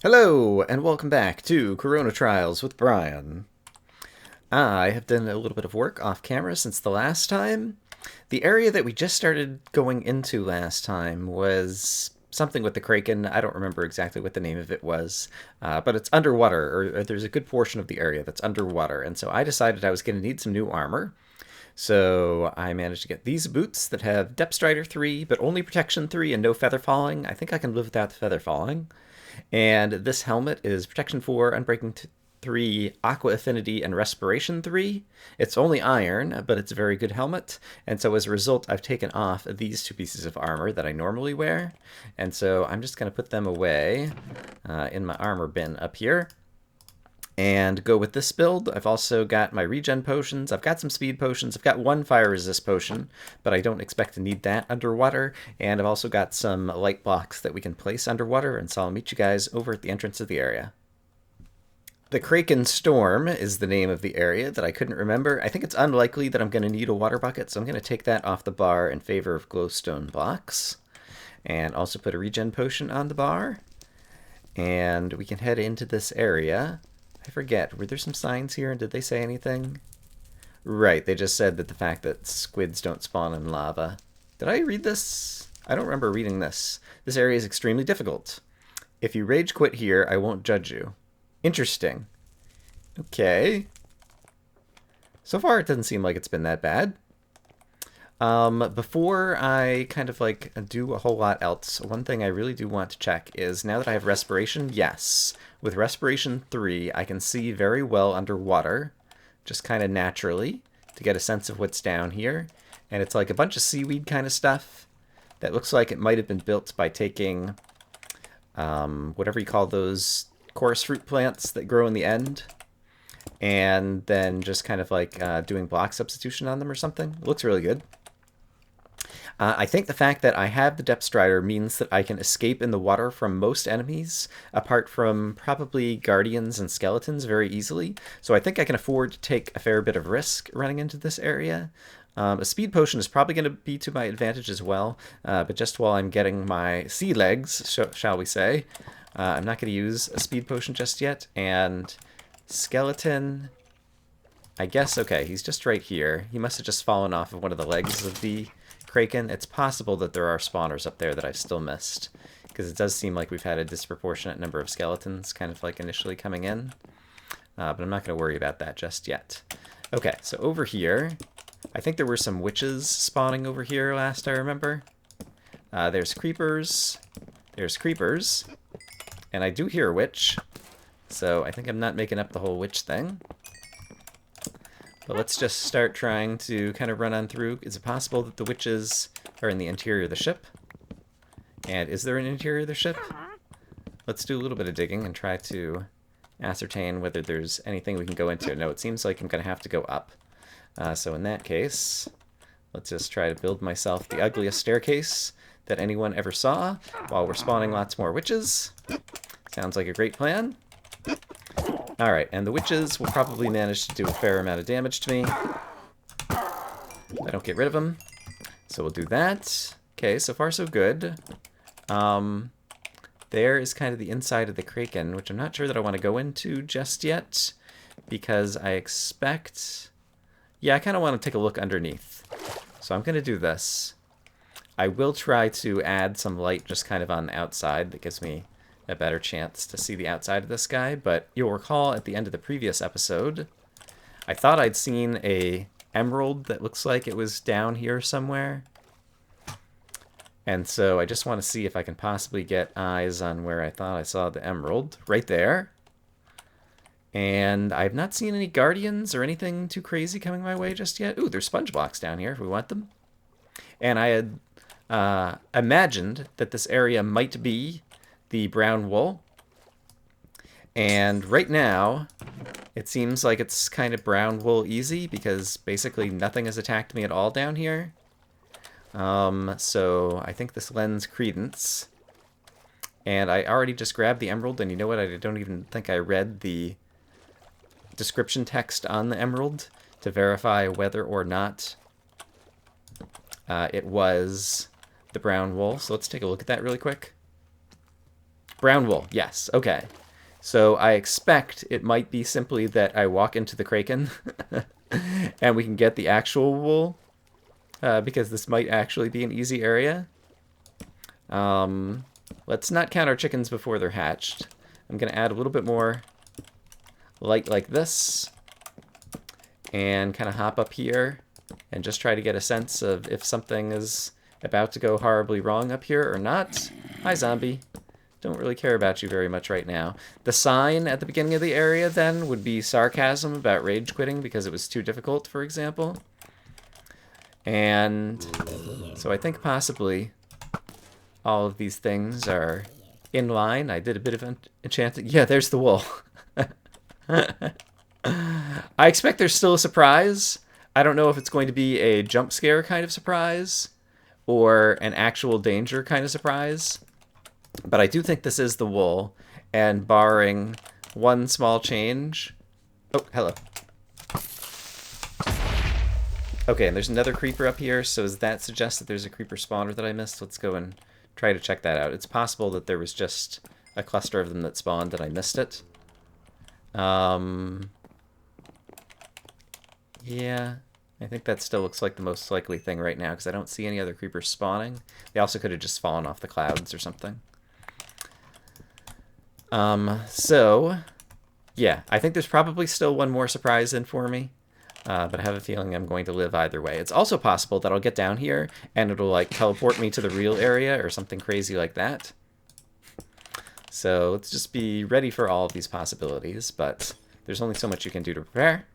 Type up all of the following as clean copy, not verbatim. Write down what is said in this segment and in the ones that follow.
Hello, and welcome back to Corona Trials with Brian. I have done a little bit of work off camera since the last time. The area that we just started going into last time was something with the Kraken. I don't remember exactly what the name of it was, but it's underwater, or there's a good portion of the area that's underwater, and so I decided I was going to need some new armor. So I managed to get these boots that have Depth Strider 3, but only Protection 3 and no Feather Falling. I think I can live without the Feather Falling. And this helmet is Protection 4, Unbreaking 3, Aqua Affinity, and Respiration 3. It's only iron, but it's a very good helmet. And so as a result, I've taken off these two pieces of armor that I normally wear. And so I'm just going to put them away in my armor bin up here and go with this build. I've also got my regen potions. I've got some speed potions. I've got one fire resist potion, but I don't expect to need that underwater. And I've also got some light blocks that we can place underwater, and so I'll meet you guys over at the entrance of the area. The Kraken Storm is the name of the area that I couldn't remember. I think it's unlikely that I'm going to need a water bucket, so I'm going to take that off the bar in favor of glowstone blocks. And also put a regen potion on the bar. And we can head into this area. I forget, were there some signs here and did they say anything? Right, they just said that the fact that squids don't spawn in lava. Did I read this? I don't remember reading this. This area is extremely difficult. If you rage quit here, I won't judge you. Interesting. Okay. So far it doesn't seem like it's been that bad. Before I kind of like do a whole lot else, one thing I really do want to check is now that I have respiration, yes. With respiration 3, I can see very well underwater, just kind of naturally, to get a sense of what's down here. And it's like a bunch of seaweed kind of stuff that looks like it might have been built by taking whatever you call those chorus fruit plants that grow in the end, and then just kind of like doing block substitution on them or something. It looks really good. I think the fact that I have the Depth Strider means that I can escape in the water from most enemies, apart from probably guardians and skeletons, very easily. So I think I can afford to take a fair bit of risk running into this area. A speed potion is probably going to be to my advantage as well, but just while I'm getting my sea legs, shall we say, I'm not going to use a speed potion just yet. And skeleton, I guess, okay, he's just right here. He must have just fallen off of one of the legs of the Kraken. It's possible that there are spawners up there that I've still missed, because it does seem like we've had a disproportionate number of skeletons kind of like initially coming in, but I'm not going to worry about that just yet. Okay, so over here, I think there were some witches spawning over here last I remember. There's creepers, and I do hear a witch, so I think I'm not making up the whole witch thing. But let's just start trying to kind of run on through. Is it possible that the witches are in the interior of the ship? And is there an interior of the ship? Let's do a little bit of digging and try to ascertain whether there's anything we can go into. No, it seems like I'm going to have to go up. So in that case, let's just try to build myself the ugliest staircase that anyone ever saw while we're spawning lots more witches. Sounds like a great plan. Alright, and the witches will probably manage to do a fair amount of damage to me if I don't get rid of them. So we'll do that. Okay, so far so good. There is kind of the inside of the Kraken, which I'm not sure that I want to go into just yet, because I expect... Yeah, I kind of want to take a look underneath. So I'm going to do this. I will try to add some light just kind of on the outside that gives me a better chance to see the outside of this guy, but you'll recall at the end of the previous episode, I thought I'd seen a emerald that looks like it was down here somewhere. And so I just want to see if I can possibly get eyes on where I thought I saw the emerald. Right there. And I've not seen any guardians or anything too crazy coming my way just yet. Ooh, there's sponge blocks down here if we want them. And I had imagined that this area might be the brown wool, and right now it seems like it's kind of brown wool easy because basically nothing has attacked me at all down here. So I think this lends credence, and I already just grabbed the emerald, and you know what, I don't even think I read the description text on the emerald to verify whether or not it was the brown wool. So let's take a look at that really quick. Brown wool, yes, okay. So I expect it might be simply that I walk into the Kraken and we can get the actual wool, because this might actually be an easy area. Let's not count our chickens before they're hatched. I'm going to add a little bit more light like this and kind of hop up here and just try to get a sense of if something is about to go horribly wrong up here or not. Hi, zombie. Don't really care about you very much right now. The sign at the beginning of the area, then, would be sarcasm about rage quitting because it was too difficult, for example. And so I think possibly all of these things are in line. I did a bit of enchanting. Yeah, there's the wool. I expect there's still a surprise. I don't know if it's going to be a jump scare kind of surprise or an actual danger kind of surprise. But I do think this is the wool, and barring one small change... Oh, hello. Okay, and there's another creeper up here, so does that suggest that there's a creeper spawner that I missed? Let's go and try to check that out. It's possible that there was just a cluster of them that spawned and I missed it. Yeah, I think that still looks like the most likely thing right now, because I don't see any other creepers spawning. They also could have just fallen off the clouds or something. So, yeah, I think there's probably still one more surprise in for me, but I have a feeling I'm going to live either way. It's also possible that I'll get down here and it'll, like, teleport me to the real area or something crazy like that. So let's just be ready for all of these possibilities, but there's only so much you can do to prepare.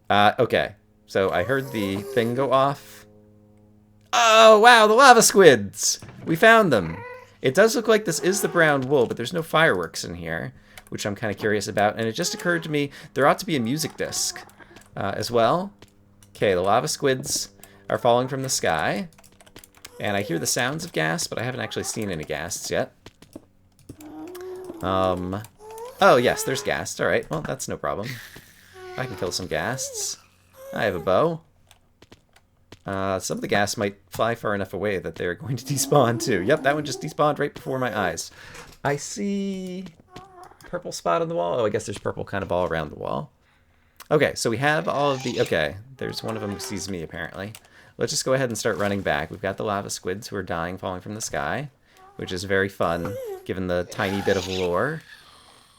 Okay, so I heard the thing go off. Oh, wow, the lava squids! We found them. It does look like this is the brown wool, but there's no fireworks in here, which I'm kind of curious about. And it just occurred to me there ought to be a music disc as well. Okay, the lava squids are falling from the sky. And I hear the sounds of gas, but I haven't actually seen any ghasts yet. Oh, yes, there's ghasts. All right, well, that's no problem. I can kill some ghasts. I have a bow. Some of the gas might fly far enough away that they're going to despawn too. Yep, that one just despawned right before my eyes. I see purple spot on the wall. Oh, I guess there's purple kind of all around the wall. Okay, so we have all of the... Okay, there's one of them who sees me, apparently. Let's just go ahead and start running back. We've got the lava squids who are dying, falling from the sky, which is very fun, given the tiny bit of lore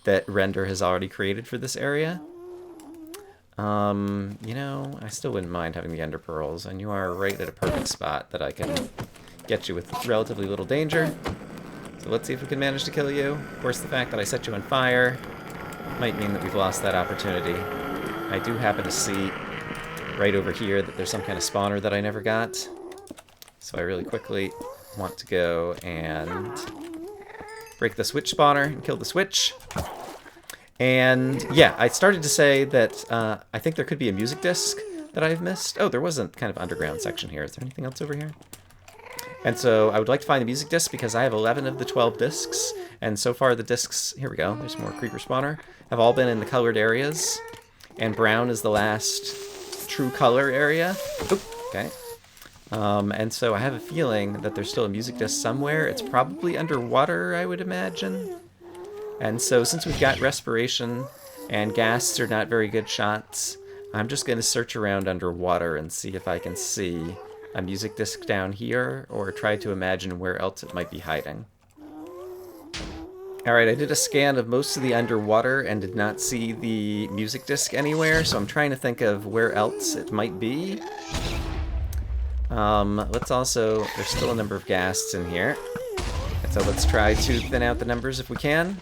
that Render has already created for this area. You know, I still wouldn't mind having the ender pearls, and you are right at a perfect spot that I can get you with relatively little danger. So let's see if we can manage to kill you. Of course, the fact that I set you on fire might mean that we've lost that opportunity. I do happen to see right over here that there's some kind of spawner that I never got. So I really quickly want to go and break the switch spawner and kill the switch. And yeah, I started to say that I think there could be a music disc that I've missed. Oh, there was a kind of underground section here. Is there anything else over here? And so I would like to find the music disc because I have 11 of the 12 discs. And so far the discs, here we go, there's more creeper spawner, have all been in the colored areas. And brown is the last true color area. Oop, okay. And so I have a feeling that there's still a music disc somewhere. It's probably underwater, I would imagine. And so since we've got respiration and ghasts are not very good shots, I'm just going to search around underwater and see if I can see a music disc down here or try to imagine where else it might be hiding. Alright, I did a scan of most of the underwater and did not see the music disc anywhere, so I'm trying to think of where else it might be. Let's also... There's still a number of ghasts in here, and so let's try to thin out the numbers if we can.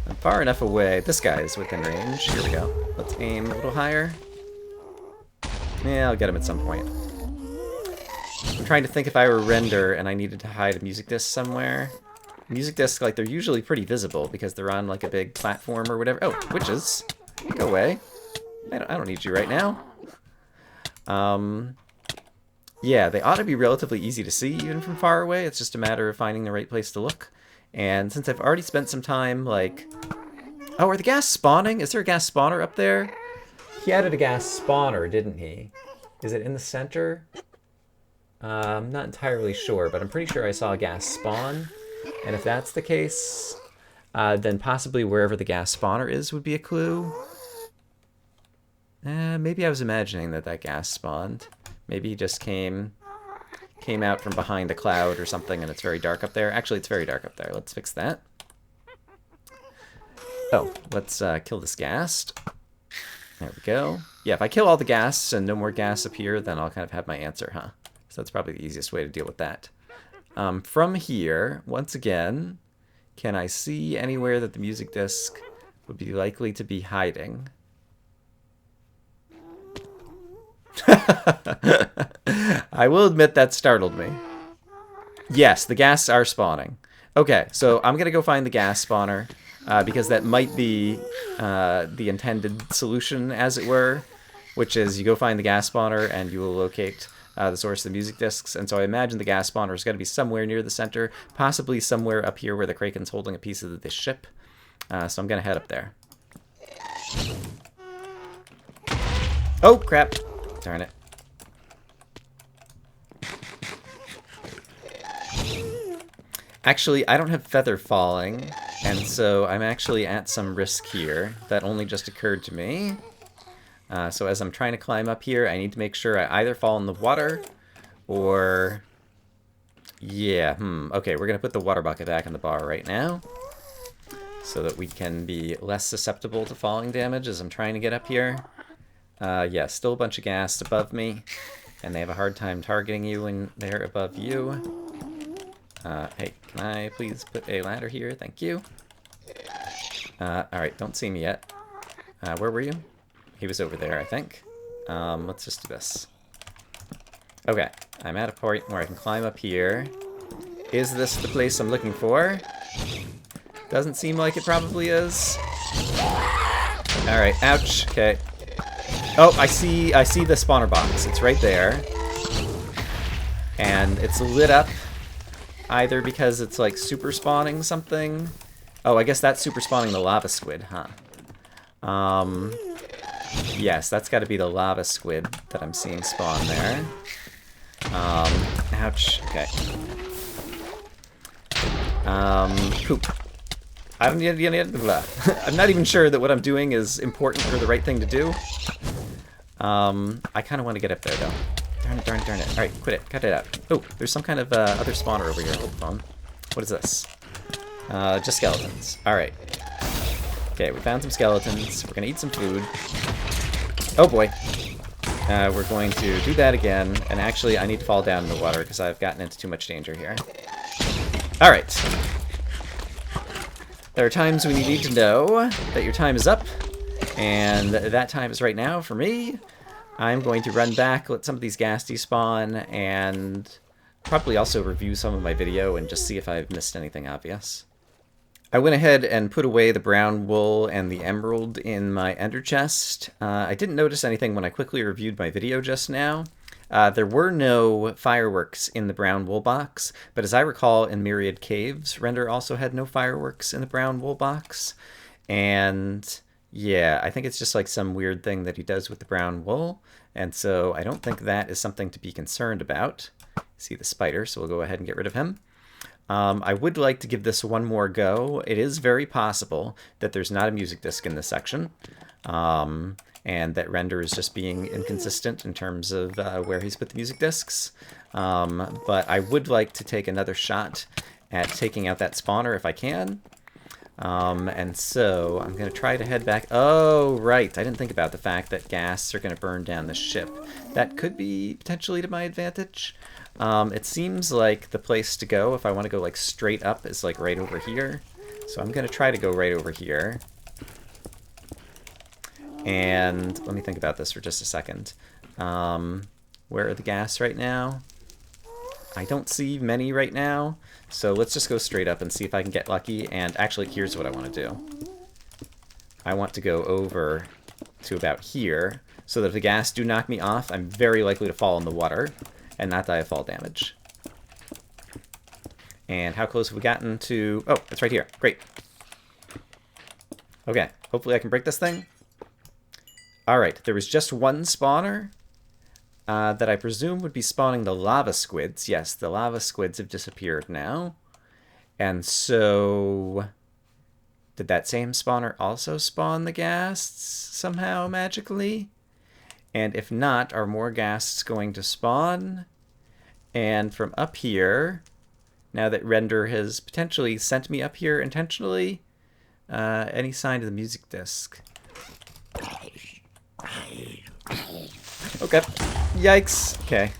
I'm far enough away. This guy is within range. Here we go. Let's aim a little higher. Yeah, I'll get him at some point. I'm trying to think if I were Render and I needed to hide a music disc somewhere. Music discs, like, they're usually pretty visible because they're on, like, a big platform or whatever. Oh, witches. Go away. I don't need you right now. Yeah, they ought to be relatively easy to see even from far away. It's just a matter of finding the right place to look. And since I've already spent some time, like... Oh, are the gas spawning? Is there a gas spawner up there? He added a gas spawner, didn't he? Is it in the center? I'm not entirely sure, but I'm pretty sure I saw a gas spawn. And if that's the case, then possibly wherever the gas spawner is would be a clue. Maybe I was imagining that gas spawned. Maybe he just came out from behind a cloud or something and it's very dark up there. Actually, it's very dark up there. Let's fix that. Oh, let's kill this ghast. There we go. Yeah, if I kill all the ghasts and no more gas appear, then I'll kind of have my answer, huh? So that's probably the easiest way to deal with that. From here, once again, can I see anywhere that the music disc would be likely to be hiding? I will admit that startled me. Yes, the ghasts are spawning. Okay, so I'm going to go find the gas spawner. Because that might be the intended solution, as it were, which is you go find the gas spawner and you will locate the source of the music discs. And so I imagine the gas spawner is going to be somewhere near the center, possibly somewhere up here where the Kraken's holding a piece of the ship. So I'm going to head up there. Oh, crap. Darn it. Actually, I don't have feather falling, and so I'm actually at some risk here. That only just occurred to me. So as I'm trying to climb up here, I need to make sure I either fall in the water or... Yeah, okay, we're going to put the water bucket back in the bar right now so that we can be less susceptible to falling damage as I'm trying to get up here. Yeah, still a bunch of gas above me, and they have a hard time targeting you when they're above you. Hey, can I please put a ladder here? Thank you. Alright, don't see me yet. Where were you? He was over there, I think. Let's just do this. Okay, I'm at a point where I can climb up here. Is this the place I'm looking for? Doesn't seem like it probably is. Alright, ouch. Okay. Oh, I see the spawner box. It's right there. And it's lit up. Either because it's like super spawning something. Oh, I guess that's super spawning the lava squid, huh? Yes, that's got to be the lava squid that I'm seeing spawn there. Ouch. Okay. Poop. I'm not even sure that what I'm doing is important or the right thing to do. I kind of want to get up there though. Darn it. Alright, quit it. Cut it out. Oh, there's some kind of other spawner over here. Hold the phone. What is this? Just skeletons. Alright. Okay, we found some skeletons. We're gonna eat some food. Oh boy. We're going to do that again. And actually, I need to fall down in the water because I've gotten into too much danger here. Alright. There are times when you need to know that your time is up. And that time is right now for me. I'm going to run back, let some of these gas despawn, and probably also review some of my video and just see if I've missed anything obvious. I went ahead and put away the brown wool and the emerald in my ender chest. I didn't notice anything when I quickly reviewed my video just now. There were no fireworks in the brown wool box, but as I recall in Myriad Caves, Render also had no fireworks in the brown wool box. And yeah, I think it's just like some weird thing that he does with the brown wool, and so I don't think that is something to be concerned about. See the spider, so we'll go ahead and get rid of him. I would like to give this one more go. It is very possible that there's not a music disc in this section, and that Render is just being inconsistent in terms of where he's put the music discs. But I would like to take another shot at taking out that spawner if I can. And so I'm going to try to head back. Oh, right. I didn't think about the fact that gas are going to burn down the ship. That could be potentially to my advantage. It seems like the place to go if I want to go like straight up is like right over here. So I'm going to try to go right over here. And let me think about this for just a second. Where are the gas right now? I don't see many right now, so let's just go straight up and see if I can get lucky. And actually, here's what I want to do. I want to go over to about here, so that if the gas do knock me off, I'm very likely to fall in the water and not die of fall damage. And how close have we gotten to... Oh, it's right here. Great. Okay, hopefully I can break this thing. Alright, there was just one spawner. that I presume would be spawning the lava squids. Yes, the lava squids have disappeared now. And so... did that same spawner also spawn the ghasts somehow magically? And if not, are more ghasts going to spawn? And from up here, now that Render has potentially sent me up here intentionally, any sign of the music disc? Okay. Yikes. Okay.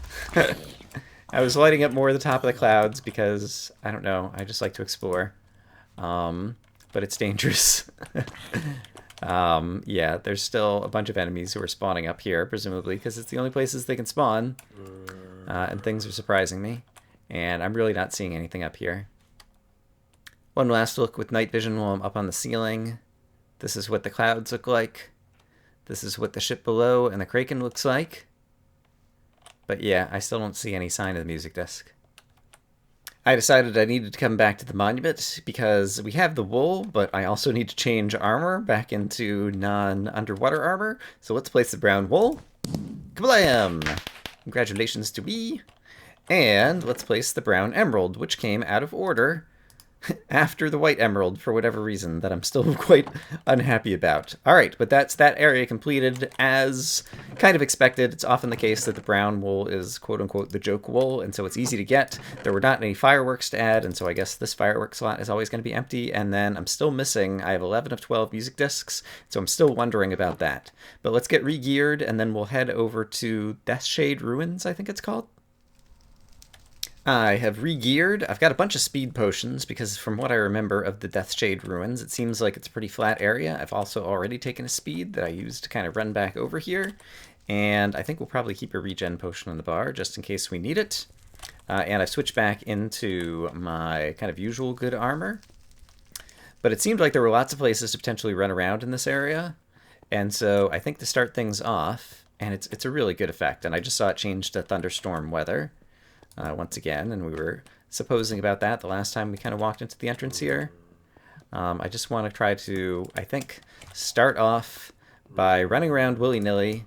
I was lighting up more of the top of the clouds because, I don't know, I just like to explore. But it's dangerous. Yeah, there's still a bunch of enemies who are spawning up here, presumably, because it's the only places they can spawn. And things are surprising me. And I'm really not seeing anything up here. One last look with night vision while I'm up on the ceiling. This is what the clouds look like. This is what the ship below and the Kraken looks like. But yeah, I still don't see any sign of the music disc. I decided I needed to come back to the monument because we have the wool, but I also need to change armor back into non-underwater armor. So let's place the brown wool. Kablam! Congratulations to me. And let's place the brown emerald, which came out of order after the white emerald for whatever reason that I'm still quite unhappy about. All right, but that's that area completed as kind of expected. It's often the case that the brown wool is quote-unquote the joke wool, and so it's easy to get. There were not any fireworks to add, and so I guess this fireworks slot is always going to be empty. And then I'm still missing, I have 11 of 12 music discs, so I'm still wondering about that. But let's get re-geared, and then we'll head over to Deathshade Ruins, I think it's called. I have re-geared. I've got a bunch of speed potions because from what I remember of the Deathshade Ruins, it seems like it's a pretty flat area. I've also already taken a speed that I used to kind of run back over here. And I think we'll probably keep a regen potion on the bar just in case we need it. And I've switched back into my kind of usual good armor. But it seemed like there were lots of places to potentially run around in this area. And so I think to start things off, and it's a really good effect, and I just saw it change to thunderstorm weather. Once again, and we were supposing about that the last time we kind of walked into the entrance here. I just want to try to, I think, start off by running around willy-nilly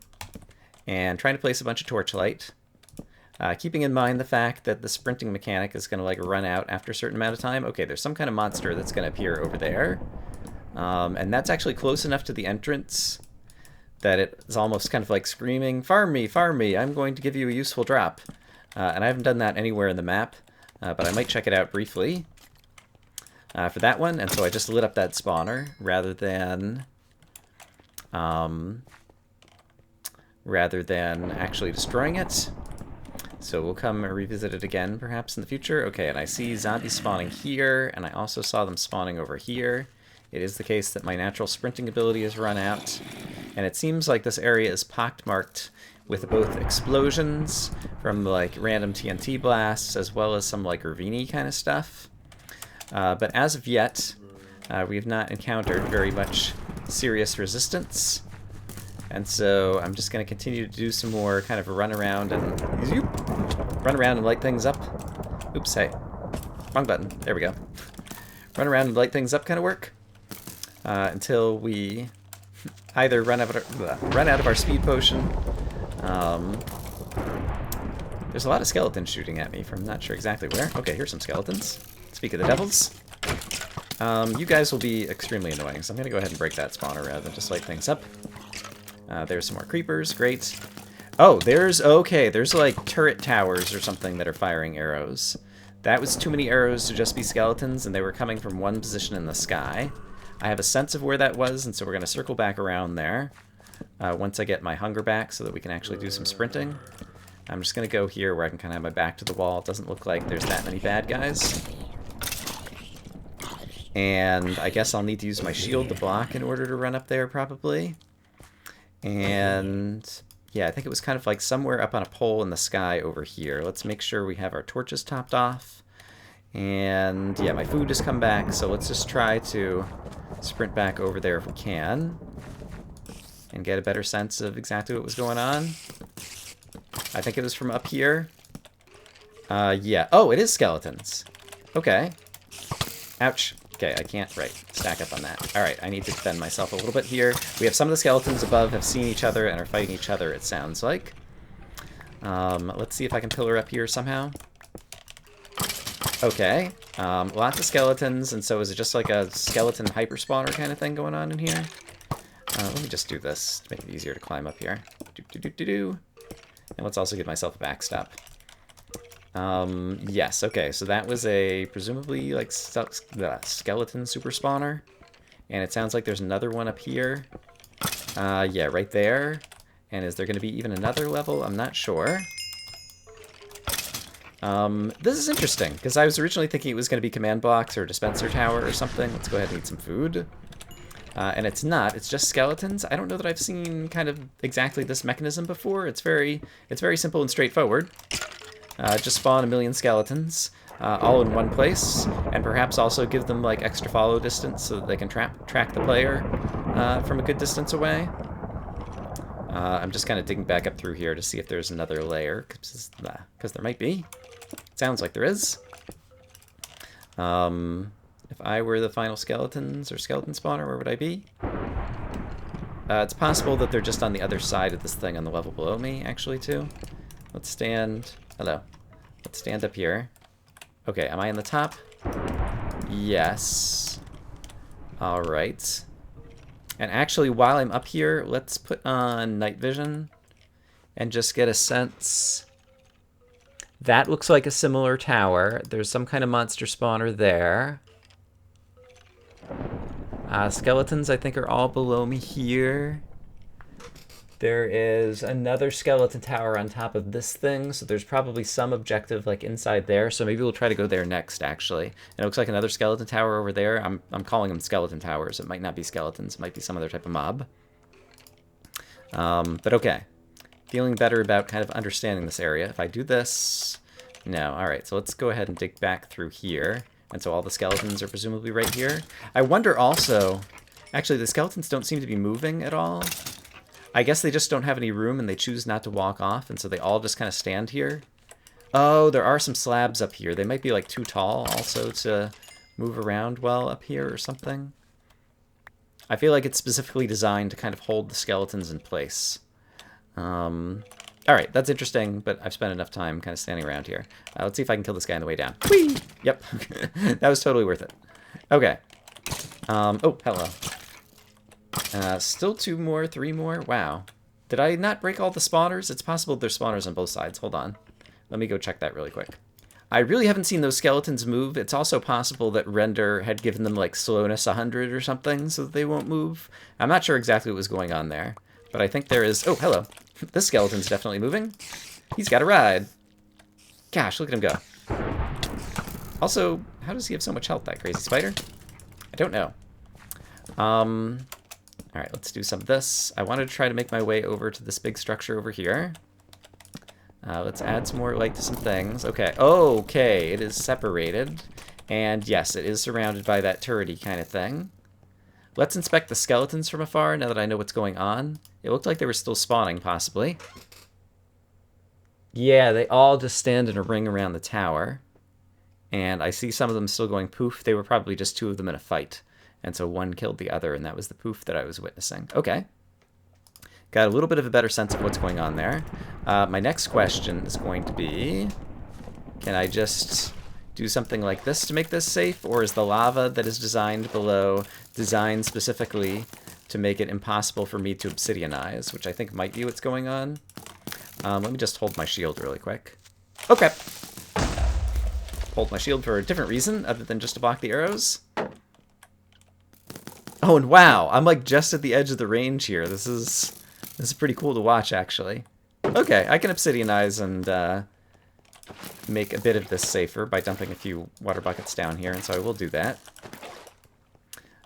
and trying to place a bunch of torchlight, keeping in mind the fact that the sprinting mechanic is going to like run out after a certain amount of time. Okay, there's some kind of monster that's going to appear over there, and that's actually close enough to the entrance that it's almost kind of like screaming, farm me, I'm going to give you a useful drop. And I haven't done that anywhere in the map, but I might check it out briefly for that one. And so I just lit up that spawner rather than actually destroying it. So we'll come and revisit it again perhaps in the future. Okay, and I see zombies spawning here, and I also saw them spawning over here. It is the case that my natural sprinting ability has run out, and it seems like this area is pockmarked with both explosions from like random TNT blasts as well as some like ravine kind of stuff. But as of yet, we have not encountered very much serious resistance. And so I'm just going to continue to do some more kind of a run around and light things up. Oops, hey, wrong button. There we go. Run around and light things up kind of work until we either run out of our speed potion. There's a lot of skeletons shooting at me from not sure exactly where. Okay, here's some skeletons. Speak of the devils. You guys will be extremely annoying, so I'm going to go ahead and break that spawner rather than just light things up. There's some more creepers. Great. Oh, there's like turret towers or something that are firing arrows. That was too many arrows to just be skeletons, and they were coming from one position in the sky. I have a sense of where that was, and so we're going to circle back around there. Once I get my hunger back so that we can actually do some sprinting. I'm just going to go here where I can kind of have my back to the wall. It doesn't look like there's that many bad guys. And I guess I'll need to use my shield to block in order to run up there probably. And yeah, I think it was kind of like somewhere up on a pole in the sky over here. Let's make sure we have our torches topped off. And yeah, my food has come back, so let's just try to sprint back over there if we can. And get a better sense of exactly what was going on. I think it was from up here. Yeah. Oh, it is skeletons. Okay. Ouch. Okay, I can't, stack up on that. Alright, I need to defend myself a little bit here. We have some of the skeletons above have seen each other and are fighting each other, it sounds like. Let's see if I can pillar up here somehow. Okay. Lots of skeletons, and so is it just like a skeleton hyperspawner kind of thing going on in here? Let me just do this to make it easier to climb up here. Do. And let's also give myself a backstop. Yes, okay, so that was a presumably like skeleton super spawner. And it sounds like there's another one up here. Yeah, right there. And is there going to be even another level? I'm not sure. This is interesting, because I was originally thinking it was going to be command blocks or dispenser tower or something. Let's go ahead and eat some food. And it's not. It's just skeletons. I don't know that I've seen kind of exactly this mechanism before. It's very simple and straightforward. Just spawn a million skeletons, all in one place, and perhaps also give them like extra follow distance so that they can track the player from a good distance away. I'm just kind of digging back up through here to see if there's another layer, because there might be. It sounds like there is. If I were the final skeletons or skeleton spawner, where would I be? It's possible that they're just on the other side of this thing on the level below me, actually, too. Let's stand... Hello. Let's stand up here. Okay, am I in the top? Yes. Alright. And actually, while I'm up here, let's put on night vision and just get a sense. That looks like a similar tower. There's some kind of monster spawner there. Skeletons, I think, are all below me here. There is another skeleton tower on top of this thing, so there's probably some objective like inside there. So maybe we'll try to go there next, actually. And it looks like another skeleton tower over there. I'm calling them skeleton towers. It might not be skeletons. It might be some other type of mob. But okay. Feeling better about kind of understanding this area. If I do this... No. Alright, so let's go ahead and dig back through here. And so all the skeletons are presumably right here. I wonder also... Actually, the skeletons don't seem to be moving at all. I guess they just don't have any room and they choose not to walk off, and so they all just kind of stand here. Oh, there are some slabs up here. They might be like too tall also to move around well up here or something. I feel like it's specifically designed to kind of hold the skeletons in place. Alright, that's interesting, but I've spent enough time kind of standing around here. Let's see if I can kill this guy on the way down. Whee! Yep. That was totally worth it. Okay. Oh, hello. Still 2 more, 3 more. Wow. Did I not break all the spawners? It's possible there's spawners on both sides. Hold on. Let me go check that really quick. I really haven't seen those skeletons move. It's also possible that Render had given them like slowness 100 or something so that they won't move. I'm not sure exactly what was going on there. But I think there is... Oh, hello. This skeleton's definitely moving. He's got a ride. Gosh, look at him go. Also, how does he have so much health, that crazy spider? I don't know. Alright, let's do some of this. I wanted to try to make my way over to this big structure over here. Let's add some more light to some things. Okay, okay, it is separated. And yes, it is surrounded by that turrety kind of thing. Let's inspect the skeletons from afar now that I know what's going on. It looked like they were still spawning, possibly. Yeah, they all just stand in a ring around the tower. And I see some of them still going poof. They were probably just 2 of them in a fight. And so one killed the other, and that was the poof that I was witnessing. Okay. Got a little bit of a better sense of what's going on there. My next question is going to be, can I just do something like this to make this safe? Or is the lava that is designed below designed specifically to make it impossible for me to obsidianize, which I think might be what's going on? Let me just hold my shield really quick. Okay. Hold my shield for a different reason other than just to block the arrows. Oh, and wow, I'm like just at the edge of the range here. This is pretty cool to watch, actually. Okay, I can obsidianize and make a bit of this safer by dumping a few water buckets down here, and so I will do that.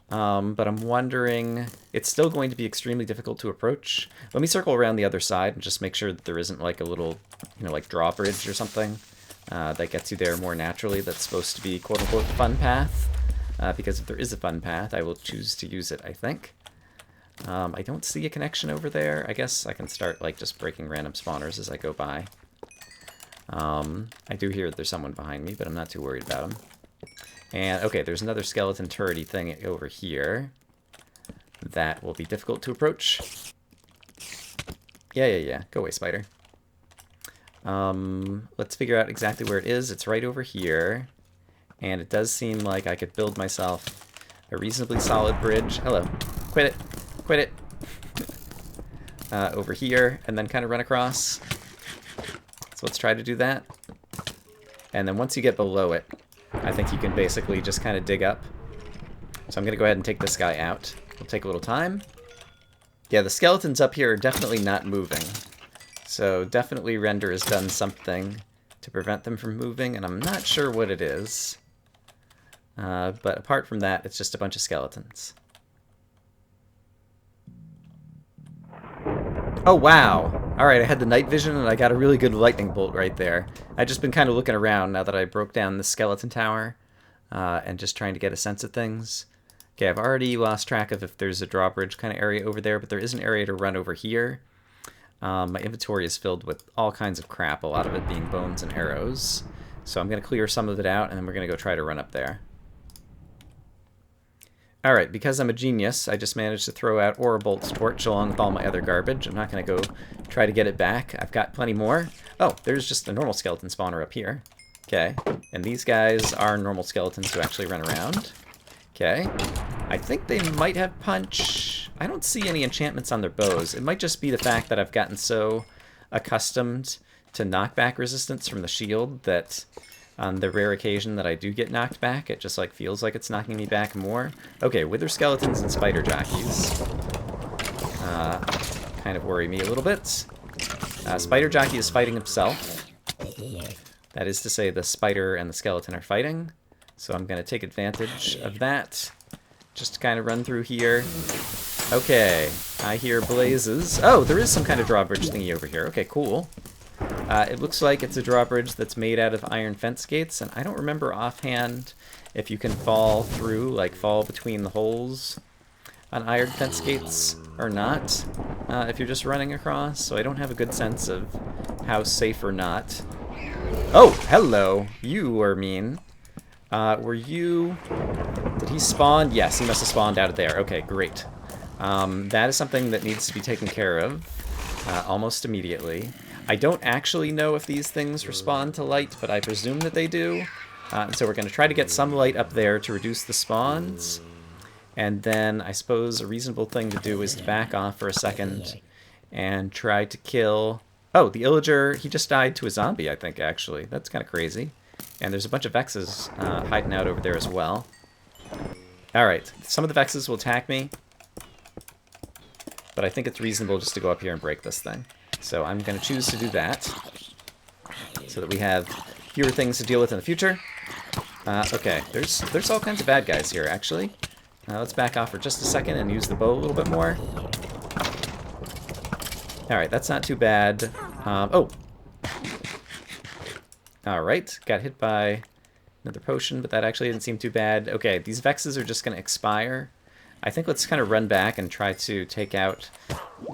But I'm wondering, it's still going to be extremely difficult to approach. Let me circle around the other side and just make sure that there isn't like a little, you know, like drawbridge or something that gets you there more naturally. That's supposed to be quote-unquote the fun path. Because if there is a fun path, I will choose to use it, I think. I don't see a connection over there. I guess I can start like just breaking random spawners as I go by. I do hear that there's someone behind me, but I'm not too worried about him. And, okay, there's another skeleton turrety thing over here. That will be difficult to approach. Yeah. Go away, spider. Let's figure out exactly where it is. It's right over here. And it does seem like I could build myself a reasonably solid bridge. Hello. Quit it. Quit it. Over here, and then kind of run across. So let's try to do that. And then once you get below it, I think you can basically just kind of dig up. So I'm going to go ahead and take this guy out. It'll take a little time. Yeah, the skeletons up here are definitely not moving. So definitely Render has done something to prevent them from moving, and I'm not sure what it is. But apart from that, it's just a bunch of skeletons. Oh, wow. Alright, I had the night vision, and I got a really good lightning bolt right there. I've just been kind of looking around now that I broke down the skeleton tower, and just trying to get a sense of things. Okay, I've already lost track of if there's a drawbridge kind of area over there, but there is an area to run over here. My inventory is filled with all kinds of crap, a lot of it being bones and arrows. So I'm going to clear some of it out, and then we're going to go try to run up there. Alright, because I'm a genius, I just managed to throw out Aurabolt's torch along with all my other garbage. I'm not going to go try to get it back. I've got plenty more. Oh, there's just a normal skeleton spawner up here. Okay, and these guys are normal skeletons who actually run around. Okay, I think they might have punch. I don't see any enchantments on their bows. It might just be the fact that I've gotten so accustomed to knockback resistance from the shield that on the rare occasion that I do get knocked back, it just like feels like it's knocking me back more. Okay, wither skeletons and spider jockeys kind of worry me a little bit. Spider jockey is fighting himself. That is to say, the spider and the skeleton are fighting. So I'm going to take advantage of that. Just to kind of run through here. Okay, I hear blazes. Oh, there is some kind of drawbridge thingy over here. Okay, cool. It looks like it's a drawbridge that's made out of iron fence gates, and I don't remember offhand if you can fall through, like fall between the holes on iron fence gates or not, if you're just running across, so I don't have a good sense of how safe or not. Oh, hello! You were mean. Were you... Did he spawn? Yes, he must have spawned out of there. Okay, great. That is something that needs to be taken care of almost immediately. I don't actually know if these things respond to light, but I presume that they do. So we're going to try to get some light up there to reduce the spawns. And then I suppose a reasonable thing to do is to back off for a second and try to kill... Oh, the Illager, he just died to a zombie, I think, actually. That's kind of crazy. And there's a bunch of Vexes hiding out over there as well. Alright, some of the Vexes will attack me. But I think it's reasonable just to go up here and break this thing. So I'm going to choose to do that, so that we have fewer things to deal with in the future. Okay, there's all kinds of bad guys here, actually. Let's back off for just a second and use the bow a little bit more. Alright, that's not too bad. Oh! Alright, got hit by another potion, but that actually didn't seem too bad. Okay, these Vexes are just going to expire. I think let's kind of run back and try to take out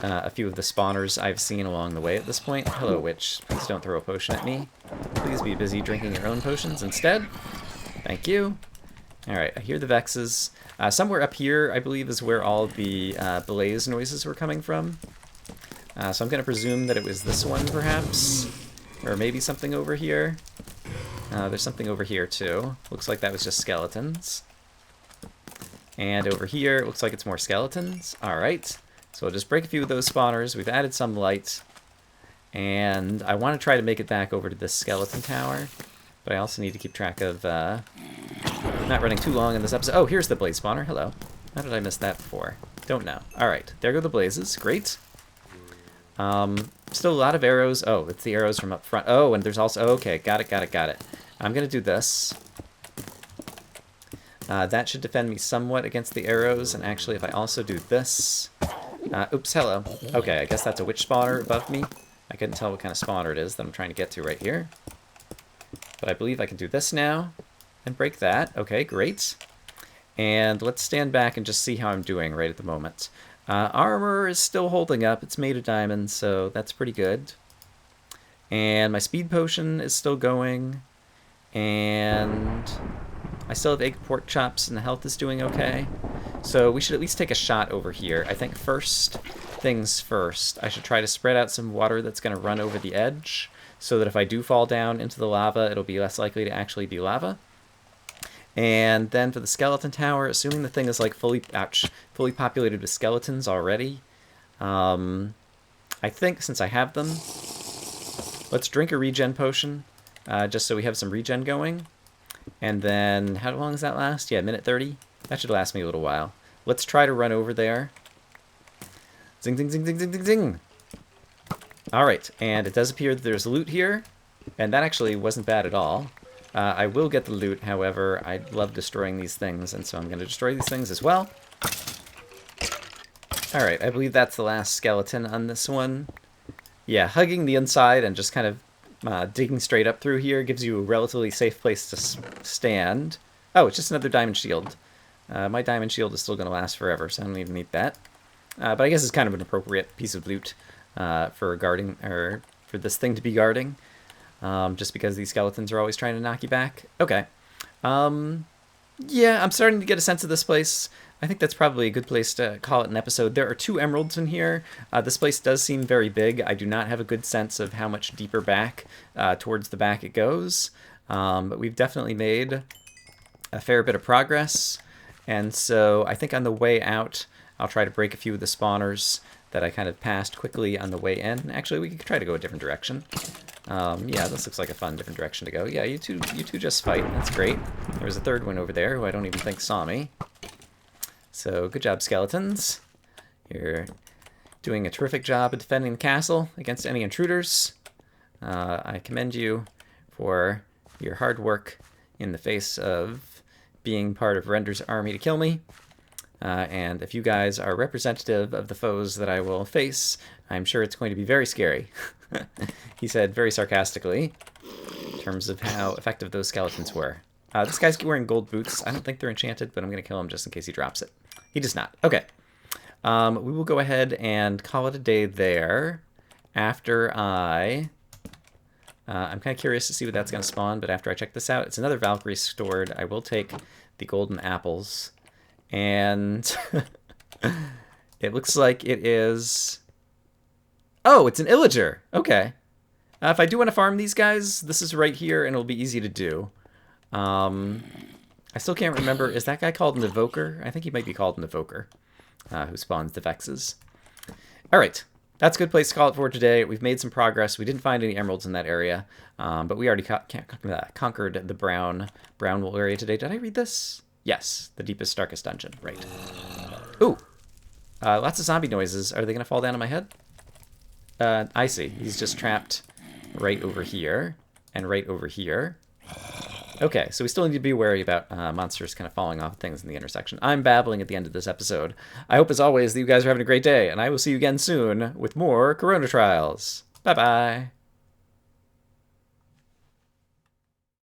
a few of the spawners I've seen along the way at this point. Hello, witch. Please don't throw a potion at me. Please be busy drinking your own potions instead. Thank you. Alright, I hear the Vexes. Somewhere up here, I believe, is where all the blaze noises were coming from. So I'm going to presume that it was this one, perhaps. Or maybe something over here. There's something over here, too. Looks like that was just skeletons. And over here, it looks like it's more skeletons. Alright, so we'll just break a few of those spawners. We've added some light. And I want to try to make it back over to this skeleton tower. But I also need to keep track of not running too long in this episode. Oh, here's the blaze spawner. Hello. How did I miss that before? Don't know. Alright, there go the blazes. Great. Still a lot of arrows. Oh, it's the arrows from up front. Oh, and there's also... Okay, got it. I'm going to do this. That should defend me somewhat against the arrows, and actually if I also do this... oops, hello. Okay, I guess that's a witch spawner above me. I couldn't tell what kind of spawner it is that I'm trying to get to right here. But I believe I can do this now, and break that. Okay, great. And let's stand back and just see how I'm doing right at the moment. Armor is still holding up. It's made of diamonds, so that's pretty good. And my speed potion is still going. And... I still have egg pork chops and the health is doing okay. So we should at least take a shot over here. I think first things first, I should try to spread out some water that's going to run over the edge so that if I do fall down into the lava, it'll be less likely to actually be lava. And then for the skeleton tower, assuming the thing is like fully populated with skeletons already, I think since I have them, let's drink a regen potion, just so we have some regen going. And then, how long does that last? Yeah, minute 30? That should last me a little while. Let's try to run over there. Zing, zing, zing, zing, zing, zing, zing. Alright, and it does appear that there's loot here, and that actually wasn't bad at all. I will get the loot, however, I love destroying these things, and so I'm going to destroy these things as well. Alright, I believe that's the last skeleton on this one. Yeah, hugging the inside and just kind of digging straight up through here gives you a relatively safe place to stand. Oh, it's just another diamond shield. My diamond shield is still going to last forever, so I don't even need that. But I guess it's kind of an appropriate piece of loot for guarding, or for this thing to be guarding. Just because these skeletons are always trying to knock you back. Okay. Yeah, I'm starting to get a sense of this place. I think that's probably a good place to call it an episode. There are 2 emeralds in here. This place does seem very big. I do not have a good sense of how much deeper back towards the back it goes. But we've definitely made a fair bit of progress. And so I think on the way out, I'll try to break a few of the spawners that I kind of passed quickly on the way in. Actually, we could try to go a different direction. Yeah, this looks like a fun different direction to go. Yeah, you two just fight. That's great. There was a third one over there who I don't even think saw me. So, good job, skeletons. You're doing a terrific job of defending the castle against any intruders. I commend you for your hard work in the face of being part of Render's army to kill me. And if you guys are representative of the foes that I will face, I'm sure it's going to be very scary. He said very sarcastically, in terms of how effective those skeletons were. This guy's wearing gold boots. I don't think they're enchanted, but I'm going to kill him just in case he drops it. He does not. Okay. We will go ahead and call it a day there. After I'm kind of curious to see what that's going to spawn, but after I check this out, it's another Valkyrie stored. I will take the golden apples. And it looks like it is... Oh, it's an illager. Okay. If I do want to farm these guys, this is right here, and it'll be easy to do. I still can't remember. Is that guy called an evoker? I think he might be called an evoker, who spawns the Vexes. All right. That's a good place to call it for today. We've made some progress. We didn't find any emeralds in that area, but we already conquered the brown wool area today. Did I read this? Yes, the deepest, darkest dungeon. Right. Ooh. Lots of zombie noises. Are they going to fall down on my head? I see. He's just trapped right over here and right over here. Okay, so we still need to be wary about monsters kind of falling off things in the intersection. I'm babbling at the end of this episode. I hope, as always, that you guys are having a great day, and I will see you again soon with more Corona Trials. Bye-bye.